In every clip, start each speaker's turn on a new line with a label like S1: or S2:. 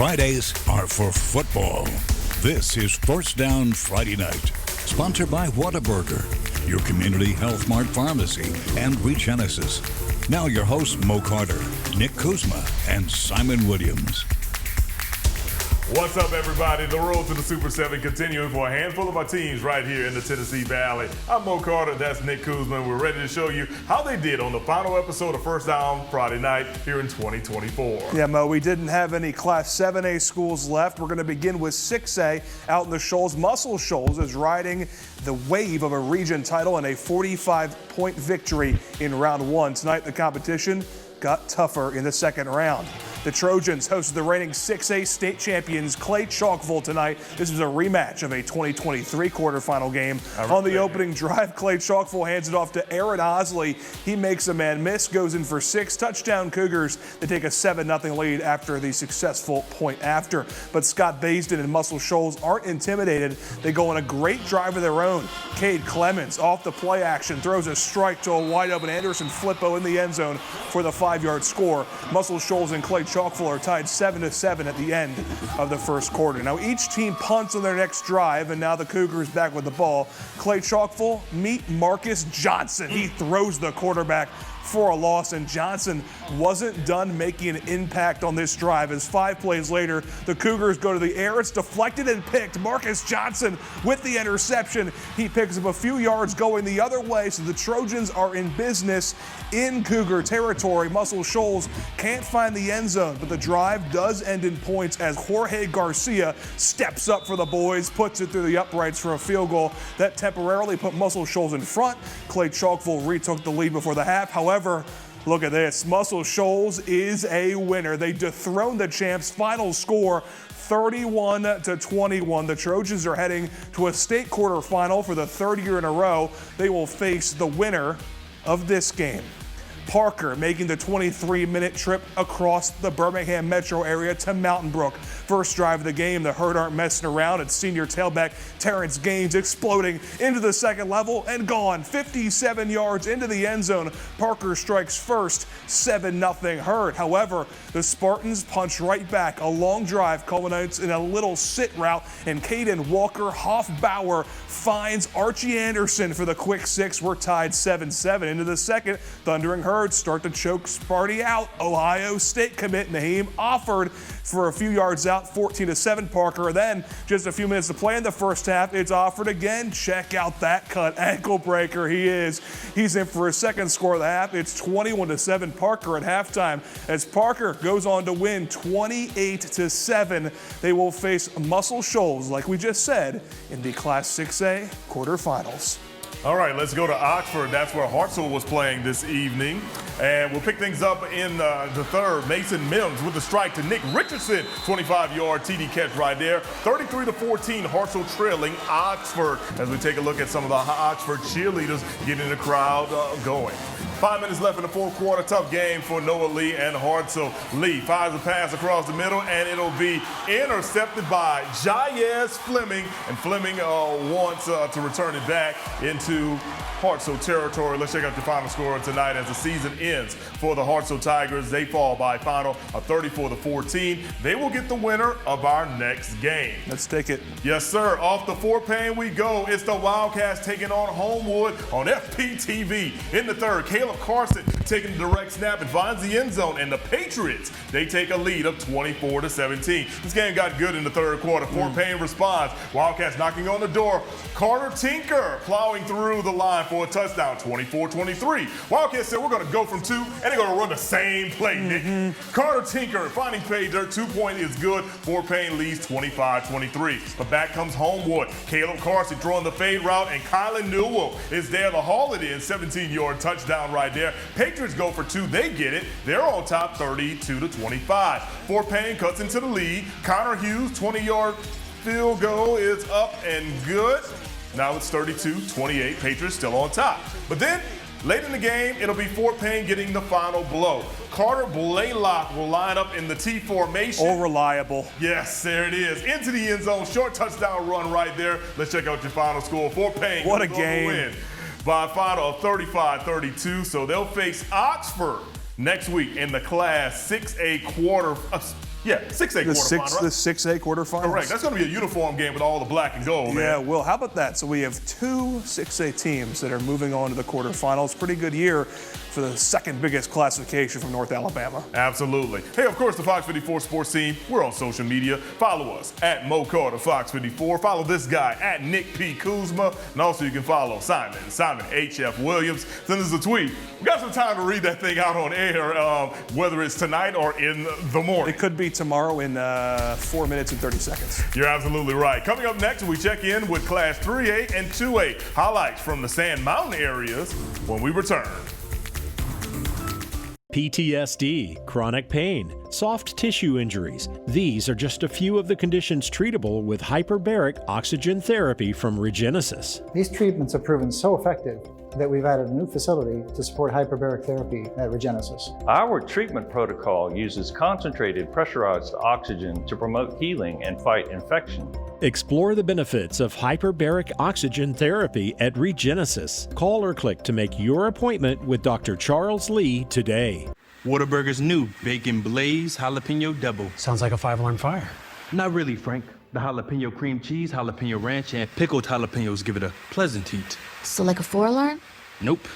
S1: Fridays are for football. This is First Down Friday Night, sponsored by Whataburger, your community health mart pharmacy, and Regenesis. Now your hosts, Mo Carter, Nick Kuzma, and Simon Williams.
S2: What's up, everybody? The road to the Super 7 continuing for a handful of our teams right here in the Tennessee Valley. I'm Mo Carter, that's Nick Kuzma. We're ready to show you how they did on the final episode of First Down Friday Night here in 2024.
S3: Yeah, Mo, we didn't have any Class 7A schools left. We're going to begin with 6A out in the Shoals. Muscle Shoals is riding the wave of a region title and a 45-point victory in round one. Tonight, the competition got tougher in the second round. The Trojans hosted the reigning 6A state champions Clay Chalkville tonight. This was a rematch of a 2023 quarterfinal game. On the opening drive, Clay Chalkville hands it off to Aaron Osley. He makes a man miss, goes in for 6. Touchdown Cougars. They take a 7-0 lead after the successful point after. But Scott Baisden and Muscle Shoals aren't intimidated. They go on a great drive of their own. Cade Clemens off the play action throws a strike to a wide open Anderson Flippo in the end zone for the 5-yard score. Muscle Shoals and Clay Chalkville are tied 7-7 at the end of the first quarter. Now each team punts on their next drive, and now the Cougars back with the ball. Clay Chalkville, meet Marcus Johnson. He throws the quarterback for a loss, and Johnson wasn't done making an impact on this drive as 5 plays later, the Cougars go to the air. It's deflected and picked. Marcus Johnson with the interception. He picks up a few yards going the other way, so the Trojans are in business in Cougar territory. Muscle Shoals can't find the end zone, but the drive does end in points as Jorge Garcia steps up for the boys, puts it through the uprights for a field goal that temporarily put Muscle Shoals in front. Clay Chalkville retook the lead before the half. However, look at this. Muscle Shoals is a winner. They dethroned the champs. Final score 31-21. The Trojans are heading to a state quarterfinal for the third year in a row. They will face the winner of this game. Parker making the 23-minute trip across the Birmingham metro area to Mountain Brook. First drive of the game, the Herd aren't messing around. It's senior tailback Terrence Gaines exploding into the second level and gone 57 yards into the end zone. Parker strikes first, 7-0 Herd. However, the Spartans punch right back. A long drive culminates in a little sit route, and Caden Walker Hoffbauer finds Archie Anderson for the quick 6. We're tied 7-7 into the second. Thundering Herd start to choke Sparty out. Ohio State commit Naheem Offord for a few yards out, 14-7 Parker. Then just a few minutes to play in the first half, it's Offord again. Check out that cut, ankle breaker he's in for his second score of the half. It's 21-7 Parker at halftime as Parker goes on to win 28-7. They will face Muscle Shoals, like we just said, in the Class 6A quarterfinals.
S2: All right, let's go to Oxford. That's where AHSAA was playing this evening. And we'll pick things up in the third. Mason Mims with the strike to Nick Richardson. 25-yard TD catch right there. 33-14, AHSAA trailing Oxford as we take a look at some of the Oxford cheerleaders getting the crowd going. 5 minutes left in the fourth quarter. Tough game for Noah Lee and AHSAA. Lee fires a pass across the middle, and it'll be intercepted by Jayez Fleming. And Fleming wants to return it back into AHSAA territory. Let's check out the final score tonight as the season ends for the AHSAA Tigers. They fall by a final of 34-14. They will get the winner of our next game.
S3: Let's take it.
S2: Yes, sir. Off the four-pane we go. It's the Wildcats taking on Homewood on FPTV. In the third, Caleb Carson taking the direct snap and finds the end zone. And the Patriots, they take a lead of 24-17. This game got good in the third quarter. Four-pane responds. Wildcats knocking on the door. Carter Tinker plowing through the line for a touchdown, 24-23. Wildcats said we're going to go from 2, and they're going to run the same play, Nick. Carter Tinker finding pay dirt. 2-point is good. Four-pane leads 25-23. But back comes Homewood. Caleb Carson throwing the fade route, and Kylan Newell is there to haul it in. 17-yard touchdown right there. Patriots go for 2. They get it. They're on top 32-25. Four-pane cuts into the lead. Connor Hughes, 20-yard field goal is up and good. Now it's 32-28. Patriots still on top. But then late in the game, it'll be Four-pane getting the final blow. Carter Blaylock will line up in the T formation.
S3: Oh, reliable.
S2: Yes, there it is. Into the end zone. Short touchdown run right there. Let's check out your final score. Four-pane.
S3: What a game.
S2: Win by a final of 35-32. So they'll face Oxford next week in the Class 6A Yeah, 6A quarterfinal, right?
S3: The 6A quarterfinals.
S2: Correct. That's going to be a uniform game with all the black and gold, man.
S3: Yeah, well, how about that? So we have 2 6A teams that are moving on to the quarterfinals. Pretty good year for the second biggest classification from North Alabama.
S2: Absolutely. Hey, of course, the Fox 54 sports team, we're on social media. Follow us at Mo Carter Fox 54. Follow this guy at Nick P. Kuzma. And also you can follow Simon H.F. Williams. Send us a tweet. We got some time to read that thing out on air, whether it's tonight or in the morning.
S3: It could be tomorrow in 4 minutes and 30 seconds.
S2: You're absolutely right. Coming up next, we check in with Class 3A and 2A highlights from the Sand Mountain areas when we return.
S4: PTSD, chronic pain, soft tissue injuries. These are just a few of the conditions treatable with hyperbaric oxygen therapy from Regenesis.
S5: These treatments have proven so effective that we've added a new facility to support hyperbaric therapy at Regenesis.
S6: Our treatment protocol uses concentrated pressurized oxygen to promote healing and fight infection.
S4: Explore the benefits of hyperbaric oxygen therapy at Regenesis. Call or click to make your appointment with Dr. Charles Lee today.
S7: Whataburger's new Bacon Blaze Jalapeno Double.
S8: Sounds like a 5-alarm fire.
S7: Not really, Frank. The jalapeno cream cheese, jalapeno ranch, and pickled jalapenos give it a pleasant heat.
S9: So like a 4-alarm?
S7: Nope.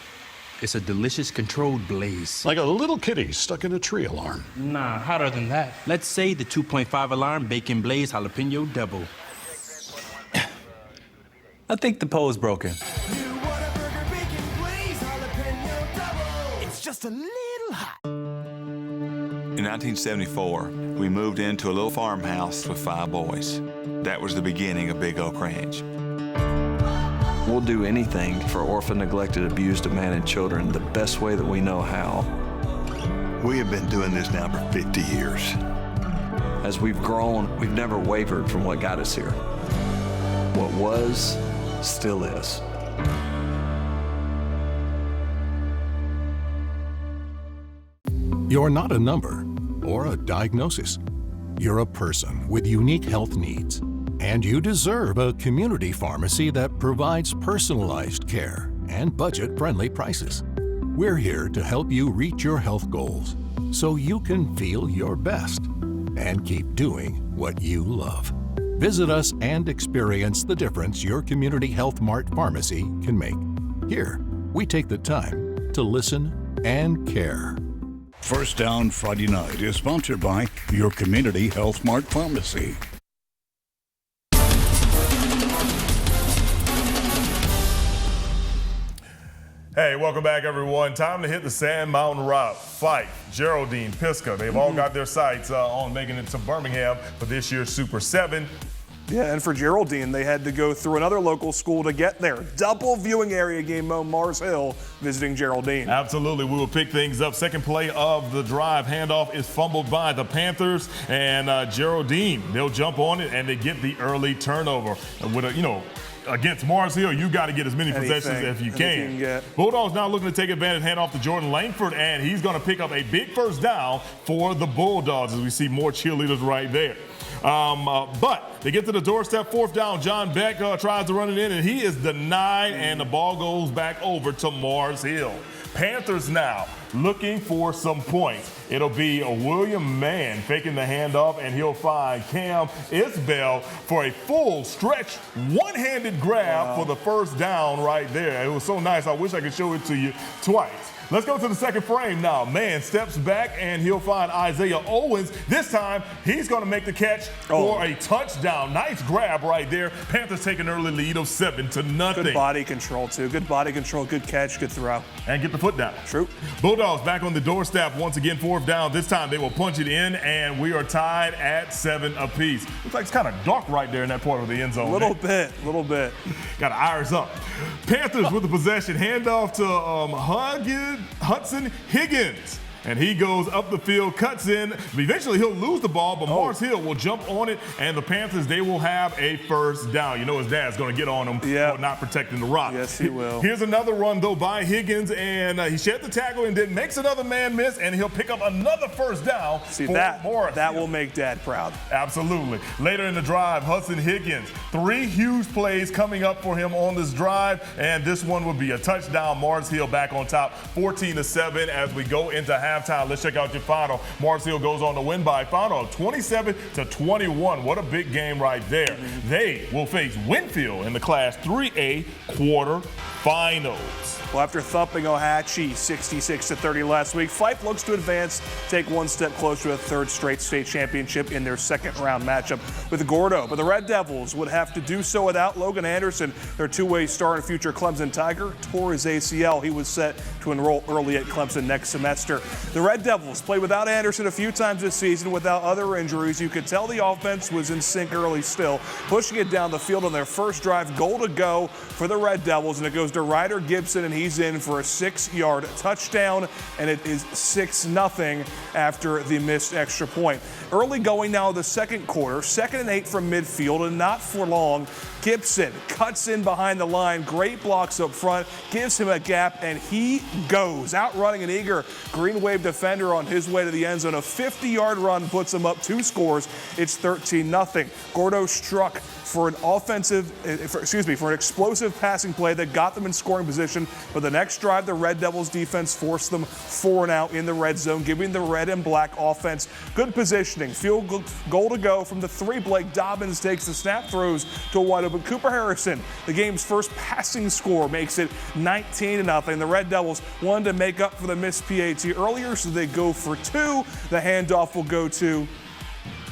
S7: It's a delicious controlled blaze.
S10: Like a little kitty stuck in a tree alarm.
S8: Nah, hotter than that.
S7: Let's say the 2.5 alarm Bacon Blaze Jalapeno Double. I think the pole's broken.
S11: It's just a little hot. In 1974, we moved into a little farmhouse with 5 boys. That was the beginning of Big Oak Ranch.
S12: We'll do anything for orphan, neglected, abused, abandoned children the best way that we know how.
S11: We have been doing this now for 50 years.
S12: As we've grown, we've never wavered from what got us here. What was, still is.
S10: You're not a number or a diagnosis. You're a person with unique health needs. And you deserve a community pharmacy that provides personalized care and budget-friendly prices. We're here to help you reach your health goals so you can feel your best and keep doing what you love. Visit us and experience the difference your Community Health Mart pharmacy can make. Here, we take the time to listen and care.
S1: First Down Friday Night is sponsored by your Community Health Mart pharmacy.
S2: Hey, welcome back, everyone. Time to hit the Sand Mountain route. Fife, Geraldine, Pisgah, they've all got their sights on making it to Birmingham for this year's Super 7.
S3: Yeah, and for Geraldine, they had to go through another local school to get there. Double viewing area game, Mars Hill visiting Geraldine.
S2: Absolutely. We will pick things up. Second play of the drive. Handoff is fumbled by the Panthers, and Geraldine, they'll jump on it, and they get the early turnover. With a, against Mars Hill, you got to get as many possessions as you can. Bulldogs now looking to take advantage, hand off to Jordan Langford, and he's going to pick up a big first down for the Bulldogs as we see more cheerleaders right there. But they get to the doorstep, 4th down. John Beck tries to run it in, and he is denied, and the ball goes back over to Mars Hill. Panthers now looking for some points. It'll be a William Mann faking the handoff, and he'll find Cam Isbell for a full stretch, one-handed grab for the first down right there. It was so nice. I wish I could show it to you twice. Let's go to the second frame now. Mann steps back, and he'll find Isaiah Owens. This time, he's going to make the catch for a touchdown. Nice grab right there. Panthers take an early lead of 7-0.
S3: Good body control, too. Good body control, good catch, good throw.
S2: And get the foot down.
S3: True.
S2: Bulldogs back on the doorstep once again, 4th down. This time, they will punch it in, and we are tied at 7 apiece. Looks like it's kind of dark right there in that part of the end zone.
S3: Little bit.
S2: Got to iris up. Panthers with the possession. Handoff to Hudson Higgins. And he goes up the field, cuts in. Eventually, he'll lose the ball, but Mars Hill will jump on it, and the Panthers, they will have a first down. You know his dad's going to get on him for not protecting the rock.
S3: Yes, he will.
S2: Here's another run, though, by Higgins, and he shed the tackle and then makes another man miss, and he'll pick up another first down for Morris.
S3: That will make Dad proud.
S2: Absolutely. Later in the drive, Hudson Higgins, 3 huge plays coming up for him on this drive, and this one will be a touchdown. Mars Hill back on top, 14-7 as we go into half. halftime. Let's check out your final. Mars Hill goes on to win by a final of 27-21. What a big game right there. They will face Winfield in the Class 3A quarterfinals.
S3: Well, after thumping AHSAA 66-30 last week, Fife looks to advance, take one step closer to a third straight state championship in their second round matchup with Gordo. But the Red Devils would have to do so without Logan Anderson, their two-way star and future Clemson Tiger, tore his ACL. He was set to enroll early at Clemson next semester. The Red Devils played without Anderson a few times this season without other injuries. You could tell the offense was in sync early still, pushing it down the field on their first drive, goal to go for the Red Devils, and it goes to Ryder Gibson, and he's in for a 6-yard touchdown, and it is 6-0 after the missed extra point. Early going now the second quarter, 2nd and 8 from midfield, and not for long. Gibson cuts in behind the line, great blocks up front, gives him a gap, and he goes. Outrunning an eager Green Wave defender on his way to the end zone. A 50-yard run puts him up 2 scores. It's 13-0. Gordo struck for an for an explosive passing play that got them in scoring position. But the next drive, the Red Devils defense forced them 4 and out in the red zone, giving the red and black offense good positioning. Field goal to go from the 3. Blake Dobbins takes the snap, throws to a wide open Cooper Harrison. The game's first passing score makes it 19-0. The Red Devils wanted to make up for the missed PAT earlier, so they go for 2. The handoff will go to,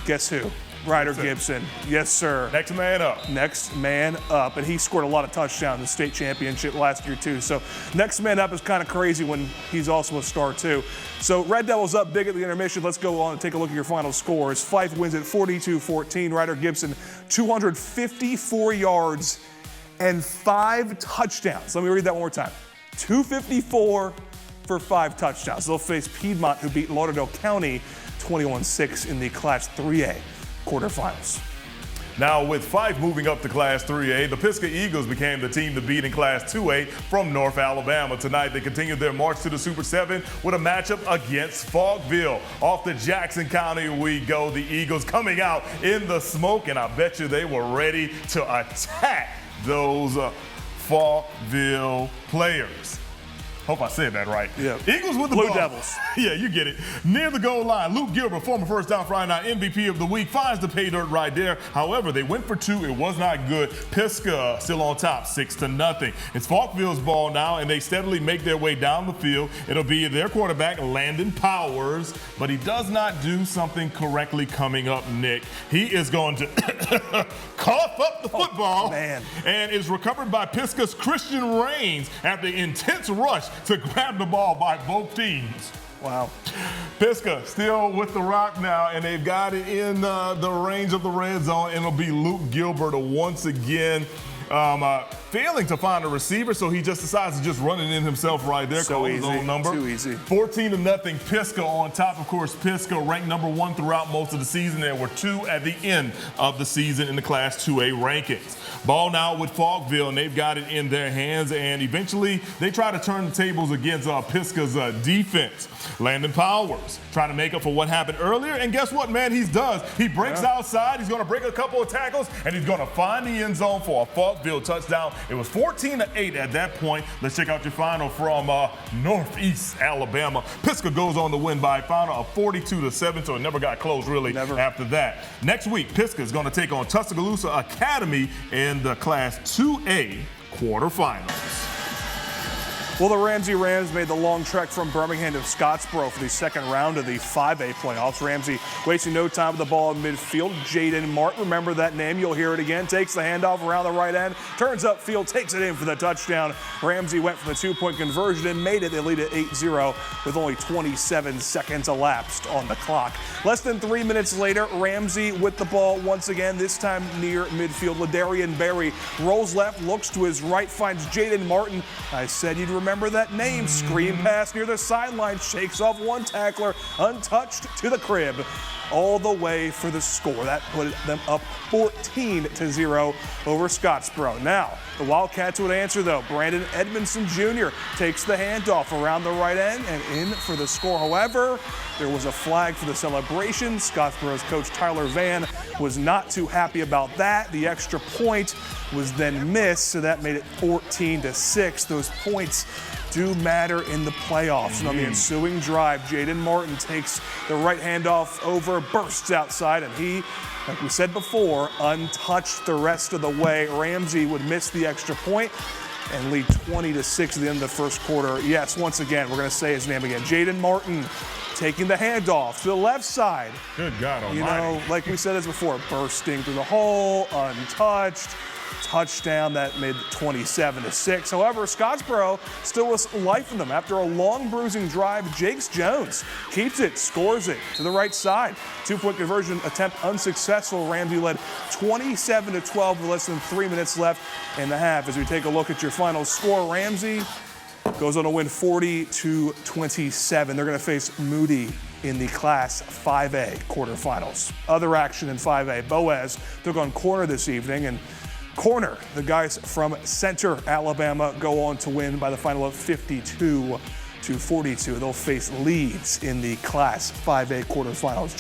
S3: guess who? Ryder Gibson. Yes, sir.
S2: Next man up.
S3: Next man up. And he scored a lot of touchdowns in the state championship last year, too. So next man up is kind of crazy when he's also a star, too. So Red Devils up big at the intermission. Let's go on and take a look at your final scores. Fife wins at 42-14. Ryder Gibson, 254 yards and 5 touchdowns. Let me read that one more time. 254 for 5 touchdowns. They'll face Piedmont, who beat Lauderdale County 21-6 in the Class 3A quarterfinals.
S2: Now, with Fife moving up to Class 3A, the Pisgah Eagles became the team to beat in Class 2A from North Alabama. Tonight, they continued their march to the Super 7 with a matchup against Falkville. Off to Jackson County we go. The Eagles coming out in the smoke, and I bet you they were ready to attack those Falkville players. Hope I said that right.
S3: Yeah.
S2: Eagles with the
S3: Blue
S2: ball.
S3: Devils.
S2: Yeah, you get it. Near the goal line, Luke Gilbert, former First Down Friday Night MVP of the week, finds the pay dirt right there. However, they went for 2. It was not good. Pisgah still on top, 6-0. It's Falkville's ball now, and they steadily make their way down the field. It'll be their quarterback, Landon Powers, but he does not do something correctly coming up, Nick. He is going to cough up the football, and is recovered by Pisgah's Christian Rains after the intense rush to grab the ball by both teams.
S3: Wow.
S2: Pisgah still with the rock now, and they've got it in the range of the red zone, and it'll be Luke Gilbert once again failing to find a receiver, so he just decides to just run it in himself right there.
S3: So easy.
S2: His own number.
S3: Too easy.
S2: 14-0 Pisgah on top. Of course, Pisgah ranked number 1 throughout most of the season. There were 2 at the end of the season in the Class 2A rankings. Ball now with Falkville, and they've got it in their hands, and eventually they try to turn the tables against Pisgah's defense. Landon Powers trying to make up for what happened earlier, and guess what, man? He does. He breaks outside. He's going to break a couple of tackles, and he's going to find the end zone for a Falkville touchdown. It was 14-8 at that point. Let's check out your final from Northeast Alabama. Pisgah goes on to win by a final of 42-7, so it never got close really after that. Next week, Pisgah is going to take on Tuscaloosa Academy in the Class 2A quarterfinals.
S3: Well, the Ramsey Rams made the long trek from Birmingham to Scottsboro for the second round of the 5A playoffs. Ramsey wasting no time with the ball in midfield. Jaden Martin, remember that name, you'll hear it again, takes the handoff around the right end, turns upfield, takes it in for the touchdown. Ramsey went for the 2-point conversion and made it. They lead at 8-0 with only 27 seconds elapsed on the clock. Less than 3 minutes later, Ramsey with the ball once again, this time near midfield. Ladarian Berry rolls left, looks to his right, finds Jaden Martin. I said you'd remember that name. Screen pass near the sideline, shakes off one tackler, untouched to the crib, all the way for the score. That put them up 14-0 over Scottsboro. Now, the Wildcats would answer, though. Brandon Edmondson Jr. takes the handoff around the right end and in for the score. However, there was a flag for the celebration. Scottsboro's coach Tyler Van was not too happy about that. The extra point was then missed, so that made it 14-6. Those points do matter in the playoffs. And on the ensuing drive, Jaden Martin takes the right handoff over, bursts outside, and he, like we said before, untouched the rest of the way. Ramsey would miss the extra point and lead 20-6 at the end of the first quarter. Yes, once again, we're going to say his name again. Jaden Martin taking the handoff to the left side.
S2: Good God almighty.
S3: You know, like we said this before, bursting through the hole, untouched. Touchdown that made 27-6. However, Scottsboro still was life in them. After a long bruising drive, Jakes Jones keeps it, scores it to the right side. 2-point conversion attempt unsuccessful. Ramsey led 27-12 with less than 3 minutes left in the half. As we take a look at your final score, Ramsey goes on to win 40-27. They're going to face Moody in the Class 5A quarterfinals. Other action in 5A, Boaz took on Corner this evening, and Corner, the guys from Center, Alabama, go on to win by the final of 52-42. They'll face Leeds in the Class 5A quarterfinals.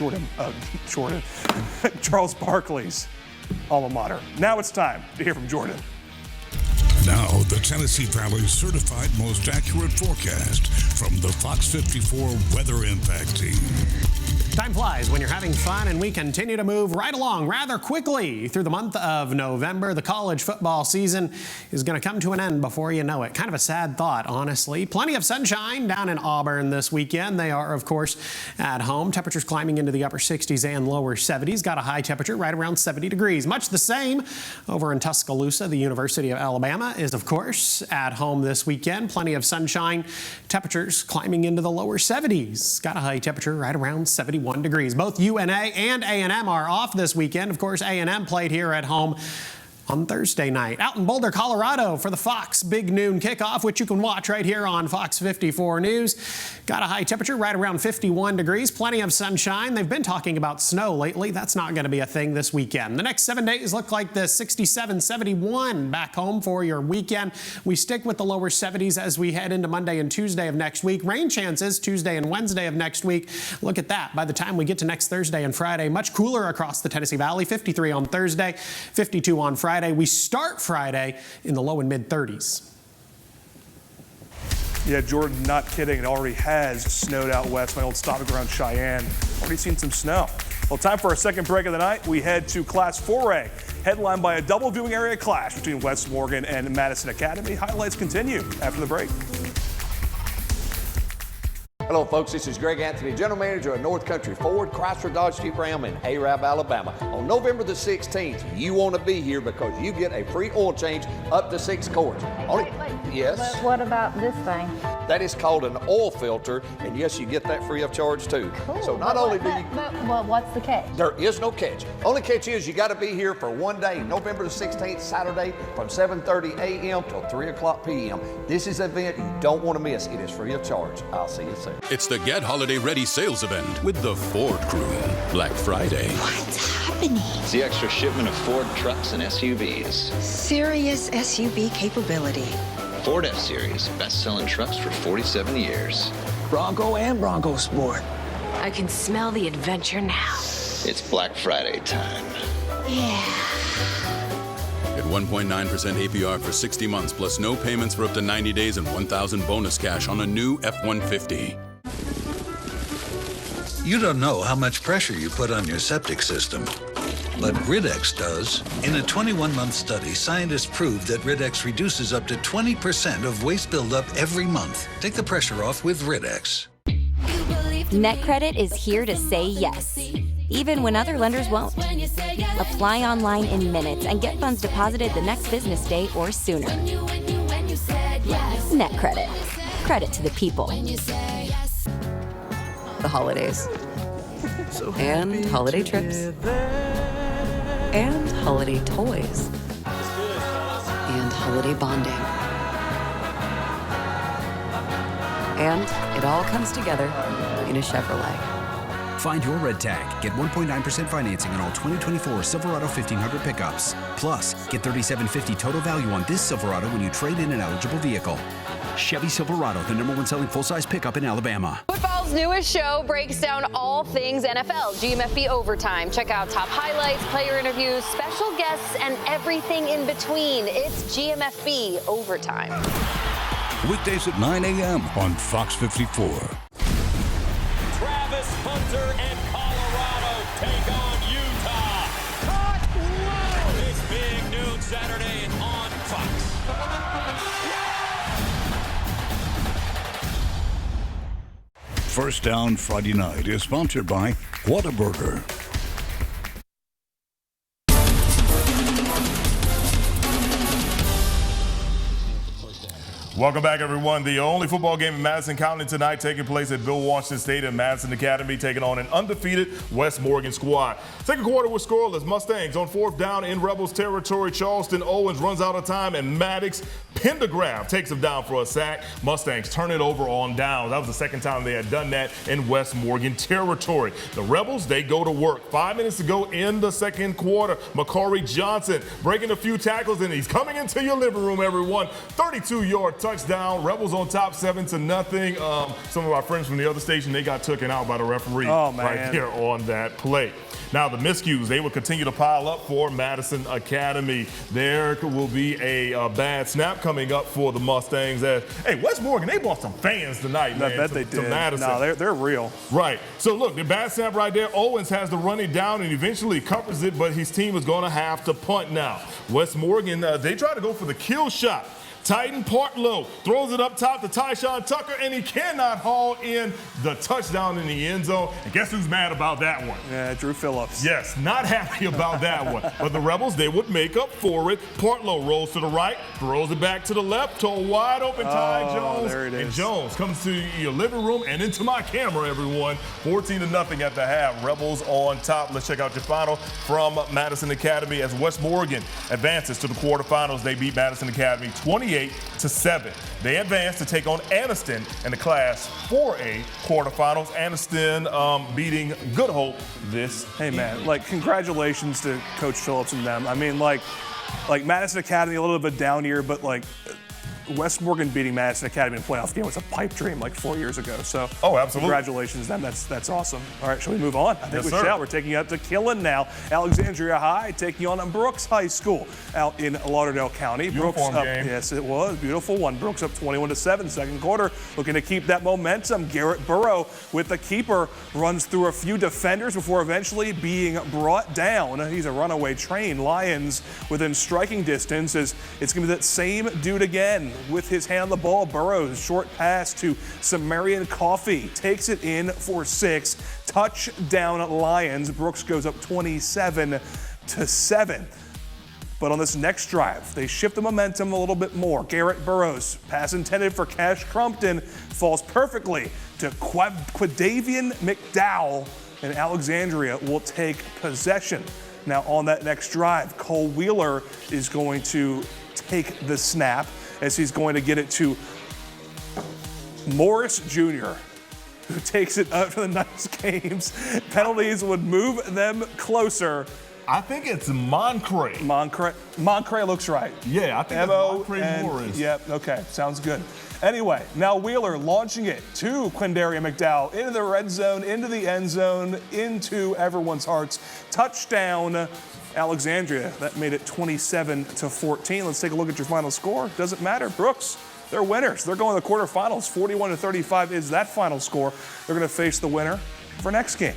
S3: Charles Barkley's alma mater. Now it's time to hear from Jordan.
S1: Now, the Tennessee Valley's certified most accurate forecast from the Fox 54 Weather Impact Team.
S9: Time flies when you're having fun, and we continue to move right along rather quickly through the month of November. The college football season is going to come to an end before you know it. Kind of a sad thought, honestly. Plenty of sunshine down in Auburn this weekend. They are, of course, at home. Temperatures climbing into the upper 60s and lower 70s. Got a high temperature right around 70 degrees. Much the same over in Tuscaloosa. The University of Alabama is, of course, at home this weekend. Plenty of sunshine. Temperatures climbing into the lower 70s. Got a high temperature right around 71 degrees. Both UNA and A&M are off this weekend. Of course, A&M played here at home on Thursday night. Out in Boulder, Colorado for the Fox Big Noon Kickoff, which you can watch right here on Fox 54 News. Got a high temperature right around 51 degrees. Plenty of sunshine. They've been talking about snow lately. That's not going to be a thing this weekend. The next 7 days look like the 67-71 back home for your weekend. We stick with the lower 70s as we head into Monday and Tuesday of next week. Rain chances Tuesday and Wednesday of next week. Look at that. By the time we get to next Thursday and Friday, much cooler across the Tennessee Valley. 53 on Thursday, 52 on Friday. We start Friday in the low and mid 30s.
S3: Yeah, Jordan, not kidding. It already has snowed out west. My old stopping ground, Cheyenne. Already seen some snow. Well, time for our second break of the night. We head to Class 4A, headlined by a double viewing area clash between West Morgan and Madison Academy. Highlights continue after the break.
S13: Hello, folks. This is Greg Anthony, General Manager of North Country Ford, Chrysler, Dodge, Jeep, Ram in Arab, Alabama. On November the 16th, you want to be here because you get a free oil change up to 6 quarts. Yes?
S14: But what about this thing?
S13: That is called an oil filter, and yes, you get that free of charge too.
S14: Cool.
S13: So not only do you...
S14: Well, what's the catch?
S13: There is no catch. Only catch is you got to be here for one day, November the 16th, Saturday, from 7:30 a.m. till 3 o'clock p.m. This is an event you don't want to miss. It is free of charge. I'll see you soon.
S15: It's the Get Holiday Ready sales event with the Ford Crew. Black Friday.
S16: What's happening?
S17: It's the extra shipment of Ford trucks and SUVs.
S16: Serious SUV capability.
S17: Ford F-Series, best-selling trucks for 47 years.
S18: Bronco and Bronco Sport.
S19: I can smell the adventure now.
S17: It's Black Friday time.
S19: Yeah.
S15: Get 1.9% APR for 60 months, plus no payments for up to 90 days and $1,000 bonus cash on a new F-150.
S20: You don't know how much pressure you put on your septic system, but Riddex does. In a 21-month study, scientists proved that Riddex reduces up to 20% of waste buildup every month. Take the pressure off with Riddex.
S21: NetCredit is here to say yes, even when other lenders won't. Apply online in minutes and get funds deposited the next business day or sooner. NetCredit. Credit to the people.
S22: The holidays. And holiday trips. And holiday toys. And holiday bonding. And it all comes together in a Chevrolet.
S23: Find your red tag. Get 1.9% financing on all 2024 Silverado 1500 pickups. Plus, get $3,750 total value on this Silverado when you trade in an eligible vehicle. Chevy Silverado, the #1 selling full-size pickup in Alabama.
S24: Football's newest show breaks down all things NFL, GMFB Overtime. Check out top highlights, player interviews, special guests, and everything in between. It's GMFB Overtime.
S1: weekdays at 9 a.m. on Fox 54.
S4: Travis Hunter and Colorado take on Utah. It's big noon Saturday on Fox.
S1: First Down Friday Night is sponsored by Whataburger.
S2: Welcome back, everyone. The only football game in Madison County tonight taking place at Bill Washington Stadium. Madison Academy taking on an undefeated West Morgan squad. Second quarter was scoreless. Mustangs on fourth down in Rebels territory. Charleston Owens runs out of time, and Maddox Pendergraft takes him down for a sack. Mustangs turn it over on downs. That was the second time they had done that in West Morgan territory. The Rebels, they go to work. 5 minutes to go in the second quarter. McCorry Johnson breaking a few tackles, and he's coming into your living room, everyone. 32-yard touchdown. Rebels on top 7-0. Some of our friends from the other station, they got taken out by the referee right there on that play. Now the miscues, they will continue to pile up for Madison Academy. There will be a bad snap coming up for the Mustangs. Hey, West Morgan, they brought some fans tonight, man.
S3: I bet they did.
S2: To Madison.
S3: No, they're real.
S2: Right. So look, the bad snap right there. Owens has to run it down and eventually covers it, but his team is going to have to punt now. West Morgan, they try to go for the kill shot. Titan Partlow throws it up top to Tyshawn Tucker, and he cannot haul in the touchdown in the end zone. And guess who's mad about that one?
S3: Yeah, Drew Phillips.
S2: Yes, not happy about that one. But the Rebels, they would make up for it. Partlow rolls to the right, throws it back to the left to a wide open Ty Jones.
S3: There it is.
S2: And Jones comes to your living room and into my camera, everyone. 14-0 at the half. Rebels on top. Let's check out your final from Madison Academy as West Morgan advances to the quarterfinals. They beat Madison Academy 28-7. They advance to take on Anniston in the Class 4A quarterfinals. Anniston beating Good Hope this
S3: man, like, congratulations to Coach Phillips and them. I mean, like Madison Academy, a little bit of a down year, but like West Morgan beating Madison Academy in a playoff game was a pipe dream like 4 years ago. So,
S2: absolutely.
S3: Congratulations to them. That's awesome. All right, shall we move on? I think
S2: yes,
S3: we
S2: sir.
S3: shall. We're taking you up to Killen now. Alexandria High taking on Brooks High School out in Lauderdale County.
S2: Beautiful
S3: Brooks up,
S2: game.
S3: yes, it was. Beautiful one. Brooks up 21-7, second quarter. Looking to keep that momentum. Garrett Burrow with the keeper runs through a few defenders before eventually being brought down. He's a runaway train. Lions within striking distance. It's going to be that same dude again with his hand on the ball. Burrows, short pass to Sumerian Coffee. Takes it in for 6. Touchdown Lions. Brooks goes up 27-7. But on this next drive, they shift the momentum a little bit more. Garrett Burrows, pass intended for Cash Crumpton, falls perfectly to Quadavian McDowell, and Alexandria will take possession. Now on that next drive, Cole Wheeler is going to take the snap as he's going to get it to Morris Jr., who takes it up for the nice games. Penalties would move them closer.
S2: I think it's Moncray.
S3: Moncray looks right.
S2: Yeah, I think it's Moncray Morris.
S3: Yep, okay, sounds good. Anyway, now Wheeler launching it to Quindaria McDowell into the red zone, into the end zone, into everyone's hearts. Touchdown, Alexandria. That made it 27-14. Let's take a look at your final score. Doesn't matter. Brooks, they're winners. They're going to the quarterfinals. 41-35 is that final score. They're going to face the winner for next game.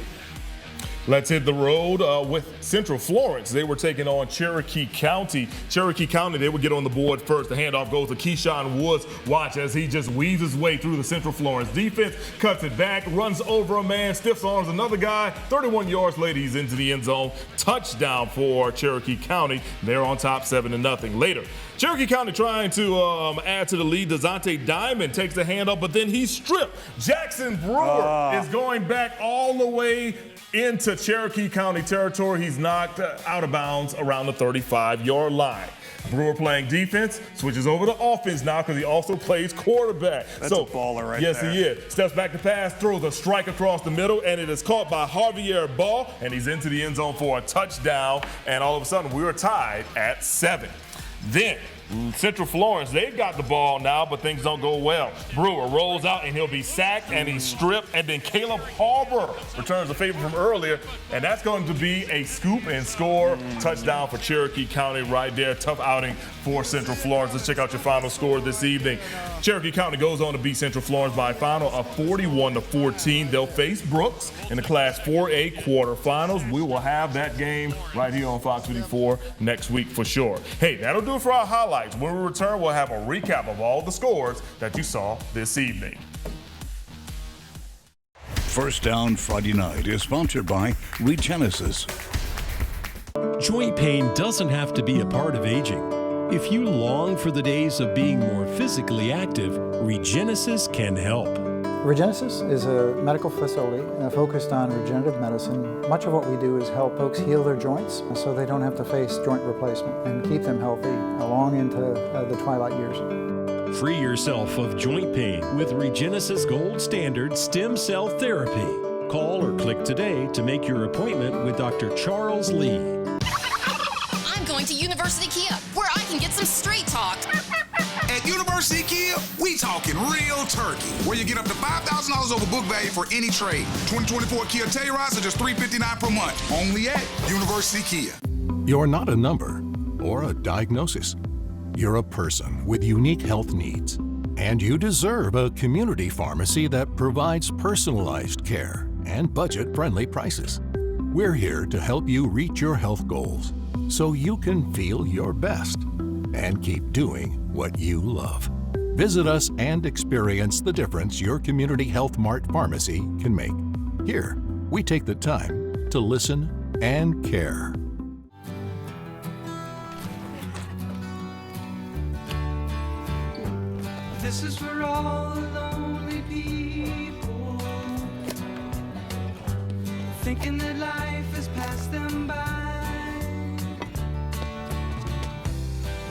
S2: Let's hit the road with Central Florence. They were taking on Cherokee County. Cherokee County, they would get on the board first. The handoff goes to Keyshawn Woods. Watch as he just weaves his way through the Central Florence defense, cuts it back, runs over a man, stiff arms another guy. 31 yards later, he's into the end zone. Touchdown for Cherokee County. They're on top 7-0. Later, Cherokee County trying to add to the lead. DeZonte Diamond takes the handoff, but then he's stripped. Jackson Brewer is going back all the way into Cherokee County territory. He's knocked out of bounds around the 35-yard line. Brewer playing defense, switches over to offense now because he also plays quarterback.
S3: That's a baller right
S2: yes,
S3: there.
S2: Yes, he is. Steps back to pass, throws a strike across the middle, and it is caught by Javier Ball, and he's into the end zone for a touchdown. And all of a sudden, we are tied at 7. Then Central Florence, they've got the ball now, but things don't go well. Brewer rolls out, and he'll be sacked, and he's stripped, and then Caleb Harbor returns a favor from earlier, and that's going to be a scoop and score touchdown for Cherokee County right there. Tough outing for Central Florence. Let's check out your final score this evening. Cherokee County goes on to beat Central Florence by a final of 41-14. They'll face Brooks in the Class 4A quarterfinals. We will have that game right here on Fox 54 next week for sure. Hey, that'll do it for our highlights. When we return, we'll have a recap of all the scores that you saw this evening.
S1: First Down Friday Night is sponsored by Regenesis.
S5: Joint pain doesn't have to be a part of aging. If you long for the days of being more physically active, Regenesis can help.
S6: Regenesis is a medical facility focused on regenerative medicine. Much of what we do is help folks heal their joints so they don't have to face joint replacement and keep them healthy along into the twilight years.
S5: Free yourself of joint pain with Regenesis Gold Standard Stem Cell Therapy. Call or click today to make your appointment with Dr. Charles Lee.
S7: I'm going to University Kia, where I can get some straight talk.
S8: At University Kia, we talking real turkey, where you get up to $5,000 over book value for any trade. 2024 Kia Tellurides are just $359 per month, only at University Kia.
S10: You're not a number or a diagnosis. You're a person with unique health needs, and you deserve a community pharmacy that provides personalized care and budget-friendly prices. We're here to help you reach your health goals so you can feel your best and keep doing what you love. Visit us and experience the difference your Community Health Mart pharmacy can make. Here, we take the time to listen and care.
S25: This is for all the lonely people, thinking that life has passed them by.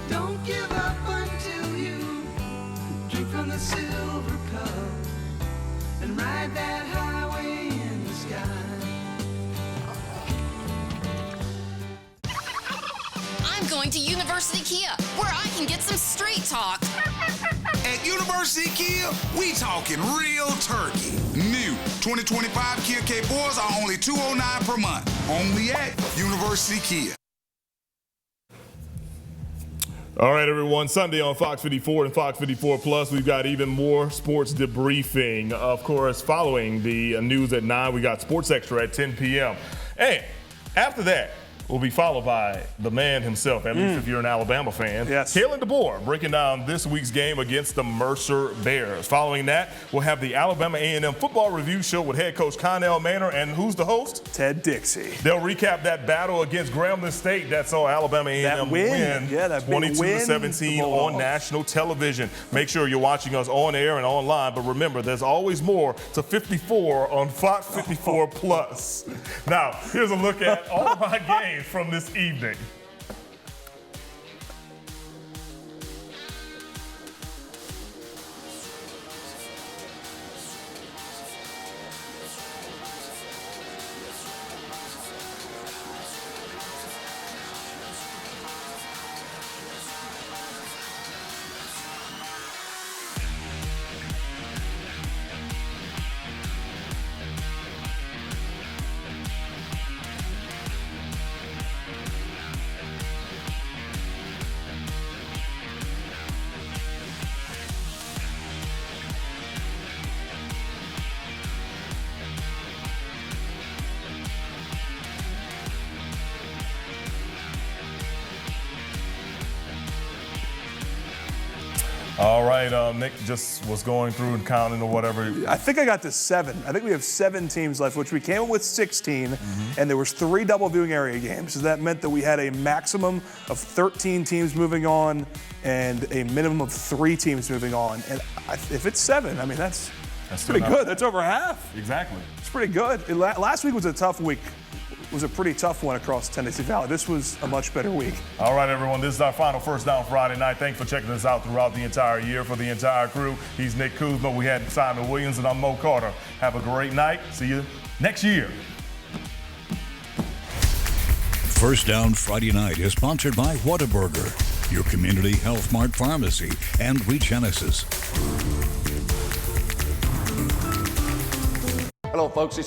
S25: Don't give up until you drink from the silver cup and ride that highway in the sky.
S7: I'm going to University Kia, where I can get some straight talk.
S8: At University Kia, we talking real turkey. New 2025 Kia K4s are only $209 per month, only at University Kia.
S2: All right, everyone. Sunday on Fox 54 and Fox 54 Plus, we've got even more sports debriefing. Of course, following the news at 9, we got Sports Extra at 10 p.m. And after that, will be followed by the man himself, at least if you're an Alabama fan.
S3: Yes.
S2: Kalen DeBoer breaking down this week's game against the Mercer Bears. Following that, we'll have the Alabama A&M football review show with head coach Connell Manor, and who's the host?
S3: Ted Dixie.
S2: They'll recap that battle against Grambling State that saw Alabama A&M win 22-17 on national television. Make sure you're watching us on air and online, but remember, there's always more to 54 on Fox 54 Plus. Now, here's a look at all my games from this evening. All right, Nick just was going through and counting or whatever.
S3: I think I got to 7. I think we have 7 teams left, which we came up with 16, and there was 3 double viewing area games. So that meant that we had a maximum of 13 teams moving on and a minimum of 3 teams moving on. And if it's 7, I mean, that's pretty good. That's over half.
S2: Exactly.
S3: It's pretty good. Last week was a tough week. It was a pretty tough one across Tennessee Valley. This was a much better week.
S2: All right, everyone, this is our final First Down Friday night. Thanks for checking us out throughout the entire year. For the entire crew, he's Nick Kuzma. We had Simon Williams, and I'm Mo Carter. Have a great night. See you next year.
S1: First Down Friday Night is sponsored by Whataburger. your community Health Mart pharmacy, and Regenesis.
S9: Hello, folks.